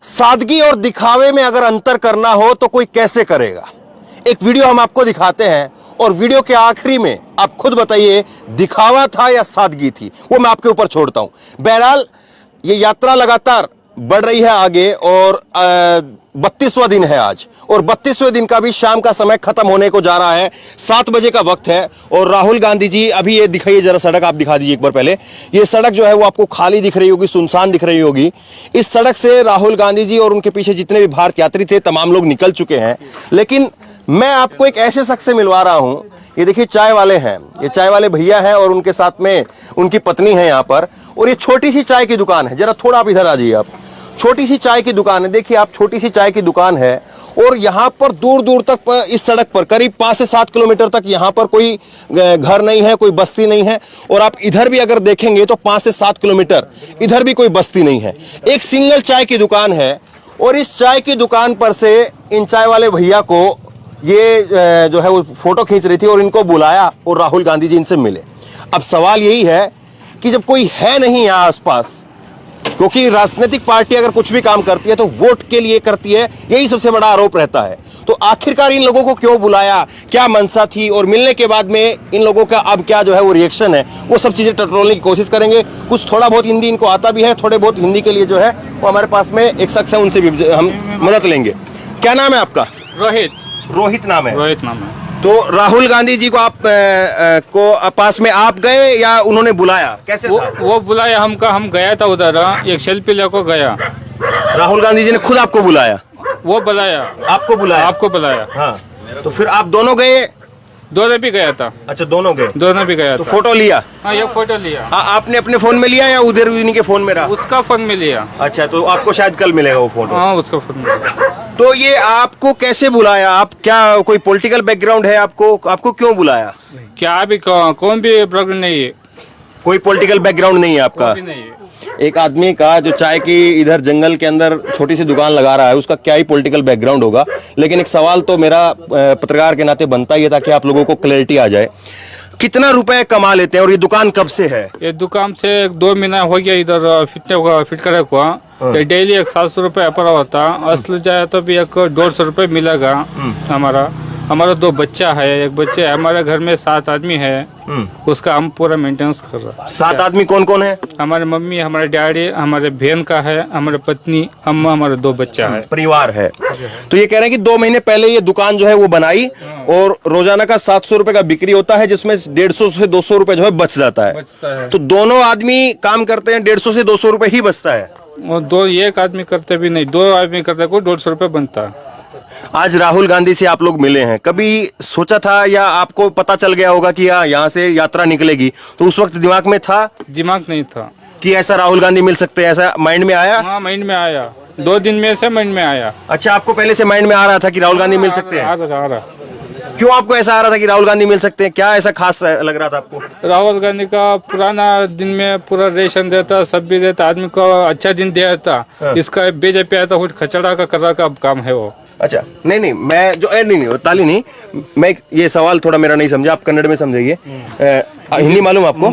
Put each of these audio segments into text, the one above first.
सादगी और दिखावे में अगर अंतर करना हो तो कोई कैसे करेगा। एक वीडियो हम आपको दिखाते हैं और वीडियो के आखिरी में आप खुद बताइए दिखावा था या सादगी थी, वो मैं आपके ऊपर छोड़ता हूं। बहरहाल ये यात्रा लगातार बढ़ रही है आगे और 32वां दिन है आज, और 32वें दिन का भी शाम का समय खत्म होने को जा रहा है। 7 बजे का वक्त है और राहुल गांधी जी, अभी ये दिखाइए जरा सड़क, आप दिखा दीजिए एक बार पहले। ये सड़क जो है वो आपको खाली दिख रही होगी, सुनसान दिख रही होगी। इस सड़क से राहुल गांधी जी और उनके पीछे जितने भी भारत यात्री थे तमाम लोग निकल चुके हैं, लेकिन मैं आपको एक ऐसे शख्स से मिलवा रहा हूं। ये देखिए चाय वाले हैं, ये चाय वाले भैया हैं और उनके साथ में उनकी पत्नी है यहां पर, और ये छोटी सी चाय की दुकान है। जरा थोड़ा आप इधर आ जाइए, आप छोटी सी चाय की दुकान है, देखिए आप, छोटी सी चाय की दुकान है और यहां पर दूर दूर तक इस सड़क पर करीब 5 से 7 किलोमीटर तक यहां पर कोई घर नहीं है, कोई बस्ती नहीं है। और आप इधर भी अगर देखेंगे तो 5 से 7 किलोमीटर इधर भी कोई बस्ती नहीं है, एक सिंगल चाय की दुकान है। और इस चाय की दुकान पर से इन चाय वाले भैया को ये जो है वो फोटो खींच रही थी और इनको बुलाया और राहुल गांधी जी इनसे मिले। अब सवाल यही है कि जब कोई है नहीं यहाँ आसपास, क्योंकि राजनीतिक पार्टी अगर कुछ भी काम करती है तो वोट के लिए करती है, यही सबसे बड़ा आरोप रहता है, तो आखिरकार इन लोगों को क्यों बुलाया, क्या मंशा थी, और मिलने के बाद में इन लोगों का अब क्या जो है वो रिएक्शन है, वो सब चीजें टटोलने की कोशिश करेंगे। कुछ थोड़ा बहुत हिंदी इनको आता भी है, थोड़े बहुत हिंदी के लिए जो है वो हमारे पास में एक शख्स है, उनसे भी हम मदद लेंगे। क्या नाम है आपका? रोहित। रोहित नाम है। रोहित नाम है। तो राहुल गांधी जी को आप को पास में आप गए या उन्होंने बुलाया, कैसे था? वो बुलाया हमका, हम गया था उधर, एक सेल्फी लेकर गया। राहुल गांधी जी ने खुद आपको बुलाया? वो बुलाया। आपको बुलाया? आपको बुलाया। हाँ, तो फिर आप दोनों गए? दोनों भी गया था। अच्छा, दोनों गए। दोनों भी गया तो था। फोटो लिया? हाँ, एक फोटो लिया। आपने अपने फोन में लिया या उधर उन्हीं के फोन में रहा? उसका फोन में लिया। अच्छा, तो आपको शायद कल मिलेगा वो फोटो। हाँ, उसका फोन में लिया। तो ये आपको कैसे बुलाया? आप क्या, कोई पॉलिटिकल बैकग्राउंड है आपको? आपको क्यों बुलाया? क्या अभी कौन भी प्रॉब्लम नहीं है, कोई पॉलिटिकल बैकग्राउंड नहीं है आपका? कोई भी नहीं है। एक आदमी का जो चाय की इधर जंगल के अंदर छोटी सी दुकान लगा रहा है, उसका क्या ही पॉलिटिकल बैकग्राउंड होगा। लेकिन एक सवाल तो मेरा पत्रकार के नाते बनता ही है, ताकि आप लोगों को क्लैरिटी आ जाए। कितना रुपए कमा लेते हैं और ये दुकान कब से है? ये दुकान से 2 महीना हो गया इधर फिट करे को। ये डेली 700 रुपये पर होता, असल जाए तो भी 150 रुपये मिलेगा। हमारा 2 बच्चा है, एक बच्चे हमारे घर में 7 आदमी है, उसका हम पूरा मेंटेनेंस कर रहे हैं। 7 आदमी कौन कौन है? हमारे मम्मी, हमारे डैडी, हमारे बहन का है, हमारे पत्नी, हम, हमारे 2 बच्चा है, परिवार है। तो ये कह रहे हैं कि 2 महीने पहले ये दुकान जो है वो बनाई और रोजाना का 700 रुपए का बिक्री होता है, जिसमें 150 से 200 रुपए जो है बच जाता है। तो दोनों आदमी काम करते हैं, 150 से 200 रुपए ही बचता है। और एक आदमी करते भी नहीं, 2 आदमी करते को 150 रुपये बनता है। आज राहुल गांधी से आप लोग मिले हैं, कभी सोचा था या आपको पता चल गया होगा कि यहाँ से यात्रा निकलेगी, तो उस वक्त दिमाग में था? दिमाग नहीं था कि ऐसा राहुल गांधी मिल सकते हैं, ऐसा माइंड में आया? हाँ, माइंड में आया, 2 दिन में से माइंड में आया। अच्छा, आपको पहले से माइंड में आ रहा था कि राहुल गांधी मिल सकते हैं? आ रहा। क्यों आपको ऐसा आ रहा था कि राहुल गांधी मिल सकते हैं? क्या ऐसा खास लग रहा था आपको? राहुल गांधी का पुराना दिन में पूरा रेशन देता, सब भी देता, आदमी को अच्छा दिन देता। इसका बीजेपी आया तो कुछ खचड़ा का कर का काम है वो। अच्छा, नहीं, मैं जो नहीं ताली नहीं, मैं ये सवाल थोड़ा मेरा नहीं समझा, आप कन्नड़ में समझाइए। हिंदी मालूम आपको?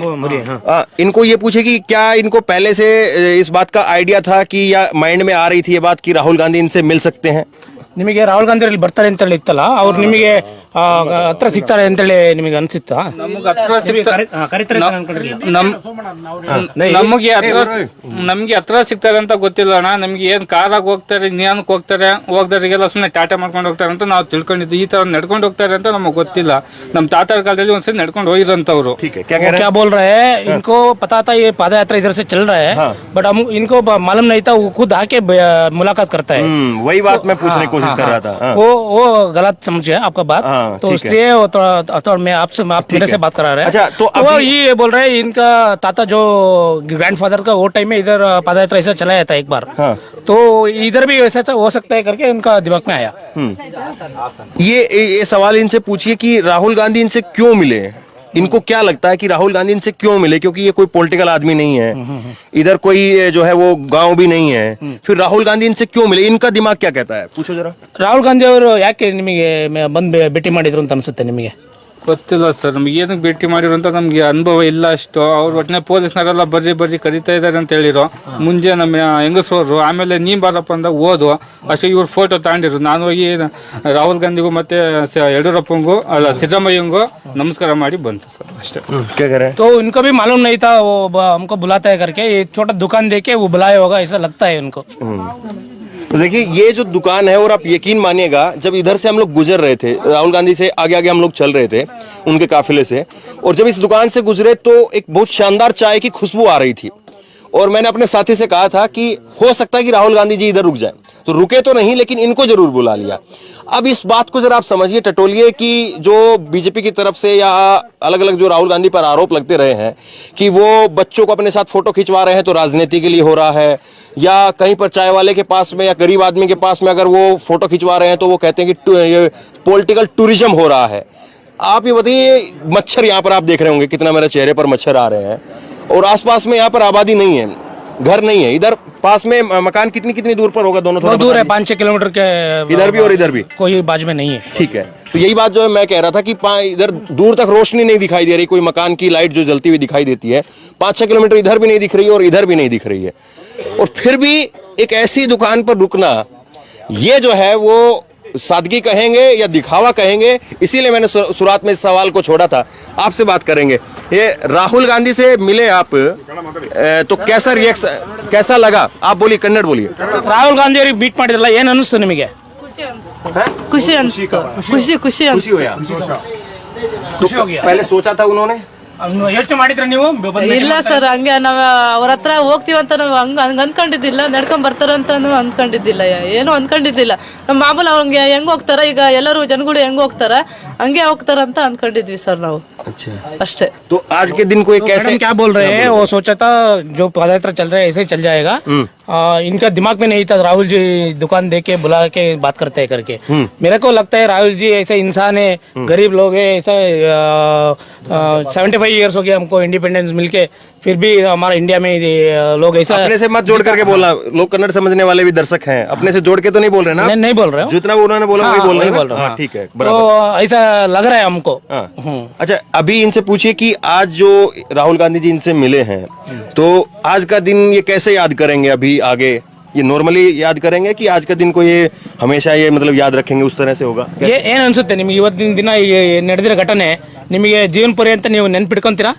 हाँ। इनको ये पूछे कि क्या इनको पहले से इस बात का आइडिया था कि या माइंड में आ रही थी ये बात कि राहुल गांधी इनसे मिल सकते हैं? ನಿಮಗೆ ರಾಹುಲ್ ಗಾಂಧಿ ಇಲ್ಲಿ ಬರ್ತಾರೆ ಅಂತ ಹೇಳಿ ಇತ್ತಲ್ಲ, ಅವ್ರು ನಿಮಗೆ ಹತ್ರ ಸಿಗ್ತಾರೆ ಅಂತ ಹೇಳಿ ನಿಮಗೆ ಅನ್ಸುತ್ತಾ? ನಮಗೆ ಹತ್ರ ಸಿಗ್ತಾರೆ ಅಂತ ಗೊತ್ತಿಲ್ಲ ಅಣ್ಣ. ನಮ್ಗೆ ಏನ್ ಕಾರಾಗ ಹೋಗ್ತಾರೆ, ನಿಯಾನಕ್ಕೆ ಹೋಗ್ತಾರೆ, ಹೋಗ್ದವರಿಗೆಲ್ಲ ಸುಮ್ಮನೆ ಟಾಟಾ ಮಾಡ್ಕೊಂಡು ಹೋಗ್ತಾರೆ ಅಂತ ನಾವು ತಿಳ್ಕೊಂಡಿದ್ದು. ಈ ತರ ನಡ್ಕೊಂಡು ಹೋಗ್ತಾರೆ ಅಂತ ನಮಗೆ ಗೊತ್ತಿಲ್ಲ. ನಮ್ಮ ತಾತರ ಕಾಲದಲ್ಲಿ ಒಂದ್ಸರಿ ನಡ್ಕೊಂಡು ಹೋಗಿರಂತವ್ರು। क्या बोल रहे हैं? इनको पता था ये पाद यात्रा इधर से चल रहा है, बट हम इनको मालूम नहीं था, वो खुद आके मुलाकात करता है। वही बात मैं पूछने की कोशिश कर रहा था। वो गलत समझे आपका बात, तो इसलिए थोड़ा मैं आपसे, आप मेरे से बात करा रहे हैं। अच्छा, तो वो ये बोल रहे हैं इनका ताता जो ग्रैंडफादर का वो टाइम में इधर पादयात्रा ऐसा चलाया था एक बार, तो इधर भी ऐसा हो सकता है करके इनका दिमाग में आया। ये सवाल इनसे पूछिए कि राहुल गांधी इनसे क्यों मिले? इनको क्या लगता है कि राहुल गांधी इनसे क्यों मिले? क्योंकि ये कोई पॉलिटिकल आदमी नहीं है, इधर कोई जो है वो गांव भी नहीं है, फिर राहुल गांधी इनसे क्यों मिले? इनका दिमाग क्या कहता है, पूछो जरा। ರಾಹುಲ್ ಗಾಂಧಿ ಅವರು ಯಾಕೆ ನಿಮಗೆ ಬಂದು ಭೇಟಿ ಮಾಡಿದ್ರು ಅಂತ ಅನ್ಸುತ್ತೆ ನಿಮಗೆ? ಗೊತ್ತಿಲ್ಲ ಸರ್ ನಮ್ಗೆ ಏನಕ್ಕೆ ಭೇಟಿ ಮಾಡಿರೋ ಅಂತ ನಮ್ಗೆ ಅನುಭವ ಇಲ್ಲ ಅಷ್ಟು. ಅವ್ರು ಒಟ್ಟಿನ ಪೊಲೀಸ್ನವರೆಲ್ಲ ಬರ್ರಿ ಕರೀತಾ ಇದಾರೆ ಅಂತ ಹೇಳಿರೋ. ಮುಂಜೆ ನಮ್ಮ ಹೆಂಗಸರು ಆಮೇಲೆ ನೀ ಬಾರಪ್ಪ ಅಂದಾಗ ಹೋದ್ವು. ಅಷ್ಟೇ ಇವ್ರು ಫೋಟೋ ತಗೊಂಡಿರು. ನಾನು ಹೋಗಿ ರಾಹುಲ್ ಗಾಂಧಿಗೂ ಮತ್ತೆ ಯಡಿಯೂರಪ್ಪಂಗೂ ಅಲ್ಲ ಸಿದ್ದರಾಮಯ್ಯಂಗೂ ನಮಸ್ಕಾರ ಮಾಡಿ ಬಂತು ಸರ್ ಅಷ್ಟೇ. तो उनको भी मालूम नहीं था वो हमको बुलाता है करके, ये छोटा दुकान देके वो बुलाया होगा ऐसा लगता है उनको। तो देखिए ये जो दुकान है, और आप यकीन मानिएगा जब इधर से हम लोग गुजर रहे थे, राहुल गांधी से आगे आगे हम लोग चल रहे थे उनके काफिले से, और जब इस दुकान से गुजरे तो एक बहुत शानदार चाय की खुशबू आ रही थी। और मैंने अपने साथी से कहा था कि हो सकता है कि राहुल गांधी जी इधर रुक जाए, तो रुके तो नहीं लेकिन इनको जरूर बुला लिया। अब इस बात को जरा आप समझिए, टटोलिए कि जो बीजेपी की तरफ से या अलग अलग जो राहुल गांधी पर आरोप लगते रहे हैं कि वो बच्चों को अपने साथ फोटो खिंचवा रहे हैं तो राजनीति के लिए हो रहा है, या कहीं पर चाय वाले के पास में या गरीब आदमी के पास में अगर वो फोटो खिंचवा रहे हैं तो वो कहते हैं कि ये पॉलिटिकल टूरिज्म हो रहा है। आप ये बताइए, मच्छर यहाँ पर आप देख रहे होंगे कितना मेरे चेहरे पर मच्छर आ रहे हैं, और आसपास में यहाँ पर आबादी नहीं है, घर नहीं है। इधर पास में मकान कितनी कितनी दूर पर होगा? दोनों थोड़ा दूर है 5-6 किलोमीटर के, इधर भी और इधर भी कोई बाजू में नहीं है। ठीक है, तो यही बात जो है मैं कह रहा था कि इधर दूर तक रोशनी नहीं दिखाई दे रही, कोई मकान की लाइट जो जलती हुई दिखाई देती है 5-6 किलोमीटर इधर भी नहीं दिख रही है और इधर भी नहीं दिख रही है। और फिर भी एक ऐसी दुकान पर रुकना, ये जो है वो सादगी कहेंगे या दिखावा कहेंगे। इसीलिए मैंने शुरुआत में इस सवाल को छोड़ा था। आपसे बात करेंगे, ये राहुल गांधी से मिले आप, तो कैसा रिएक्शन, कैसा लगा? आप बोलिए, कन्नड़ बोलिए। ರಾಹುಲ್ ಗಾಂಧಿ ಅವರಿಗೆ ಮೀಟ್ ಮಾಡಿದ್ರಲ್ಲ, ಏನು ಅನಿಸ್ತು ನಿಮಗೆ? ಖುಷಿ ಅನಿಸ್ತು. ಖುಷಿ खुशी हुआ? तो पहले सोचा था उन्होंने? ಯೋಚನೆ ಮಾಡಿದ್ರೆ ನೀವು? ಇಲ್ಲ ಸರ್, ಹಂಗೆ ನಾವ್ ಅವ್ರ ಹತ್ರ ಹೋಗ್ತೀವಂತ ನಾವು ಹಂಗ ಅನ್ಕೊಂಡಿದ್ದಿಲ್ಲ, ನಡ್ಕೊಂಡ್ ಬರ್ತಾರಂತ ಅನ್ಕೊಂಡಿದ್ದಿಲ್ಲ, ಏನು ಅನ್ಕೊಂಡಿದ್ದಿಲ್ಲ. ನಮ್ಮ ಮಾಮೂಲು ಅವ್ರಿಗೆ ಹೆಂಗ್ ಹೋಗ್ತಾರ ಈಗ ಎಲ್ಲರೂ ಜನಗಳು ಹೆಂಗ್ ಹೋಗ್ತಾರ ಹಂಗೆ ಹೋಗ್ತಾರಂತ ಅನ್ಕೊಂಡಿದ್ವಿ ಸರ್ ನಾವು ಅಷ್ಟೇ. तो आज के दिन कोई कैसे क्या बोल रहे हैं? वो सोचा था जो पदयात्रा चल रहा है ऐसे ही चल जाएगा। इनका दिमाग में नहीं था राहुल जी दुकान दे के बुला के बात करते हैं करके। मेरे को लगता है राहुल जी ऐसे इंसान है, गरीब लोग है, ऐसा 75 ईयर्स हो गया हमको इंडिपेंडेंस मिलके, फिर भी हमारा इंडिया में लोग ऐसा अपने से मत जोड़ करके बोलना, लोग कन्नड़ समझने वाले भी दर्शक हैं, अपने से जोड़ के तो नहीं बोल रहे ना? नहीं बोल रहे हो, जितना उन्होंने बोला वही बोल रहे हैं। हाँ, ठीक है, तो बराबर। ऐसा लग रहा है हमको। अच्छा, अभी इनसे पूछिए कि आज जो राहुल गांधी जी इनसे मिले हैं, तो आज का दिन ये कैसे याद करेंगे? अभी आगे ये नॉर्मली याद करेंगे कि आज का दिन को ये हमेशा ये मतलब याद रखेंगे, उस तरह से होगा? ಏನ್ ಅನ್ಸುತ್ತೆ ನಿಮಗೆ ಇವತ್ತಿನ ದಿನ ನಡೆದಿರೋ ಘಟನೆ ನಿಮಗೆ ಜೀವನ ಪರ್ಯಂತ ನೀವು ನೆನ್ಪಿಟ್ಕೊಂತೀರಾ?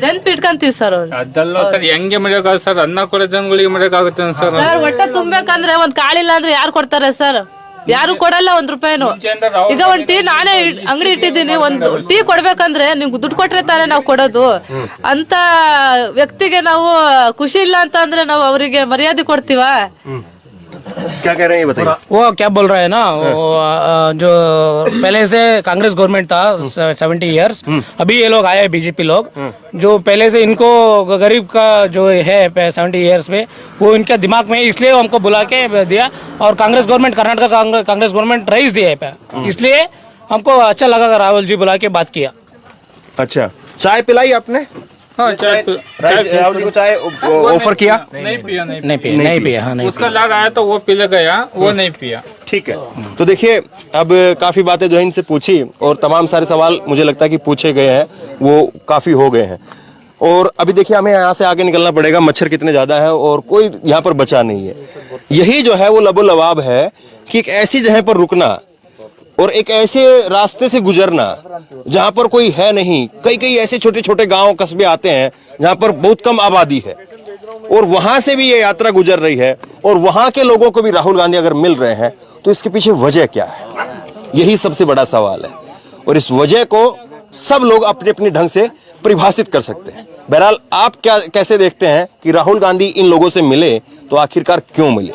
ನೆನ್ಪಿಟ್ಕೊಂತೀವಿ ಸರ್ ಅವ್ರು. ಅದೆಲ್ಲ ಸರ್ ಹೆಂಗೆ ಮರೆಯೋಕ್ಕಾಗುತ್ತೆ ಸರ್? ಅನ್ನ ಕೊಡೋ ಜನಗಳಿಗೆ ಮರೆಯೋಕ್ಕಾಗುತ್ತೆ ಸರ್? ಸರ್ ಹೊಟ್ಟೆ ತುಂಬೇಕಂದ್ರೆ ಒಂದ್ ಕಾಳಿಲ್ಲ ಅಂದ್ರೆ ಯಾರು ಕೊಡ್ತಾರೆ ಸರ್? ಯಾರು ಕೊಡಲ್ಲ ಒಂದ್ ರೂಪಾಯಿನು. ಈಗ ಒಂದ್ ಟೀ ನಾನೇ ಅಂಗಡಿ ಇಟ್ಟಿದ್ದೀನಿ, ಒಂದ್ ಟೀ ಕೊಡ್ಬೇಕಂದ್ರೆ ನೀವು ದುಡ್ಡು ಕೊಟ್ರೆ ತಾನೇ ನಾವು ಕೊಡೋದು. ಅಂತ ವ್ಯಕ್ತಿಗೆ ನಾವು ಖುಷಿ ಇಲ್ಲ ಅಂತ ಅಂದ್ರೆ ನಾವು ಅವರಿಗೆ ಮರ್ಯಾದೆ ಕೊಡ್ತೀವಾ? क्या कह रहे हैं ये बताइए। वो क्या बोल रहा है ना, वो जो पहले से कांग्रेस गवर्नमेंट था 70 इयर्स, अभी ये लोग आए बीजेपी लोग, जो पहले से इनको गरीब का जो है 70 इयर्स में वो इनके दिमाग में, इसलिए हमको बुला के दिया। और Congress government, Karnataka Congress government rice दिया है, इसलिए हमको अच्छा लगा राहुल जी बुला के बात किया। अच्छा, चाय पिलाई आपने? हाँ, चाय राहुल जी को चाय ऑफर किया? नहीं पिया नहीं पिया। हाँ, नहीं उसका लाड आया तो वो पी ले गया, वो नहीं पिया। ठीक है, तो देखिए अब काफी बातें जो है इनसे पूछी, और तमाम सारे सवाल मुझे लगता है कि पूछे गए हैं, वो काफी हो गए हैं। और अभी देखिए हमें यहाँ से आगे निकलना पड़ेगा, मच्छर कितने ज्यादा है और कोई यहाँ पर बचा नहीं है। यही जो है वो लबो लबाब है कि एक ऐसी जगह पर रुकना और एक ऐसे रास्ते से गुजरना जहां पर कोई है नहीं। कई कई ऐसे छोटे छोटे गांव कस्बे आते हैं जहां पर बहुत कम आबादी है, और वहां से भी ये यात्रा गुजर रही है, और वहां के लोगों को भी राहुल गांधी अगर मिल रहे हैं तो इसके पीछे वजह क्या है? यही सबसे बड़ा सवाल है, और इस वजह को सब लोग अपने अपने ढंग से परिभाषित कर सकते हैं। बहरहाल आप क्या कैसे देखते हैं कि राहुल गांधी इन लोगों से मिले तो आखिरकार क्यों मिले?